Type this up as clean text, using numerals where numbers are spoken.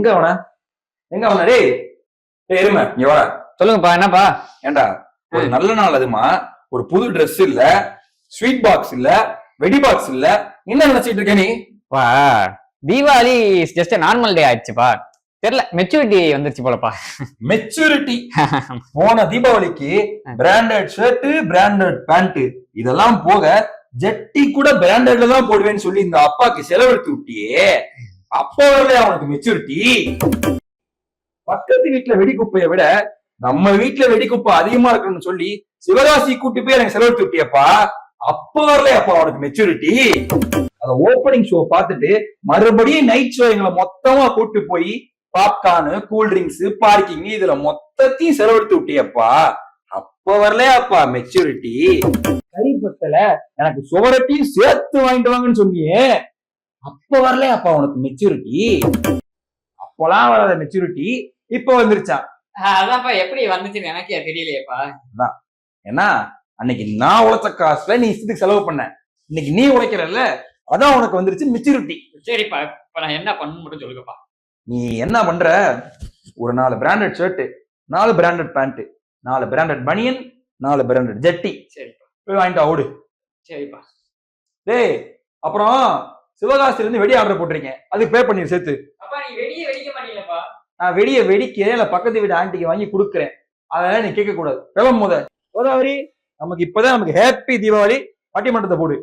எங்க அவன எங்க அவன டேய் எருமை இங்க வர. சொல்லுங்கப்பா, என்னப்பா? ஏண்டா ஒரு நல்ல நாள் அதுமா, ஒரு புது ட்ரெஸ் இல்ல, ஸ்வீட் பாக்ஸ் இல்ல, வெடி பாக்ஸ் இல்ல, என்ன நினைச்சிட்டு இருக்க நீ? பா, தீபாவளி ஜஸ்ட் நார்மல் டே ஆயிடுச்சுப்பா. தெரியல, மெச்சூரிட்டி வந்துருச்சு போலப்பா. மெச்சூரிட்டி? போன தீபாவளிக்கு பிராண்டட் ஷர்ட், பிராண்டட் பேண்ட், இதெல்லாம் போக ஜட்டி கூட பிராண்டட்ல தான் போடுவேன்னு சொல்லி இந்த அப்பாக்கு செலவெடுத்து விட்டியே, அப்போ வரலையா அவனுக்கு மெச்சூரிட்டி? பக்கத்து வீட்டுல வெடிக்குப்பைய விட நம்ம வீட்டுல வெடிக்குப்பை அதிகமா இருக்கணும்னு சொல்லி சிவகாசி கூட்டி போய் எனக்கு செலவெடுத்து விட்டியப்பா, அப்ப வரலையாப்பா அவனுக்கு மெச்சூரிட்டி? அந்த ஓப்பனிங் ஷோ பார்த்துட்டு மறுபடியும் நைட் ஷோ எங்களை மொத்தமா கூட்டு போய் பாப்கார்னு, கூல் ட்ரிங்க்ஸ், பார்க்கிங் இதுல மொத்தத்தையும் செலவெடுத்து விட்டியப்பா, அப்ப வரலையாப்பா மெச்சூரிட்டி? கரிபத்துல எனக்கு சுவரட்டியும் சேர்த்து வாங்கிட்டு வாங்கன்னு சொன்னியே, அப்ப வரலையாப்பா உனக்கு மெச்சூரிட்டி? அப்பெல்லாம் வராத மெச்சூரிட்டி இப்ப வந்துருச்சா? அதான்ப்பா, எப்படி வந்துச்சுன்னு எனக்கே தெரியலையேப்பா. அதான் ஏன்னா அன்னைக்கு நான் உழைச்ச காசுல நீ இஷ்டத்துக்கு செலவு பண்ண, இன்னைக்கு நீ உழைக்கிறல்ல, அதான் உனக்கு வந்துருச்சு மெச்சூரிட்டி. சரிப்பா, இப்ப நான் என்ன பண்ண மட்டும் சொல்லுங்கப்பா. நீ என்ன பண்ற? ஒரு 4 branded shirt, 4 branded pant, 4 branded பனியன், 4 பிராண்டட் ஜட்டி, சரிப்பா போய் வாங்கிட்டு ஓடு. சரிப்பா. டேய், அப்புறம் சிவகாசில இருந்து வெடி ஆர்டர் போட்டிருக்கேன், அதுக்கு பே பண்ணி சேர்த்து. அப்பா, நீ வெடிக்க மாட்டீங்களப்பா? நான் வெடிய வெடிக்க இல்ல பக்கத்து வீட்டு ஆண்டிக்கு வாங்கி கொடுக்குறேன், அதெல்லாம் நீ கேட்க கூடாது. கிளம்பும் போத கோதாவரி, நமக்கு இப்பதான் நமக்கு ஹாப்பி தீபாவளி, பட்டிமன்றத்தை போடு.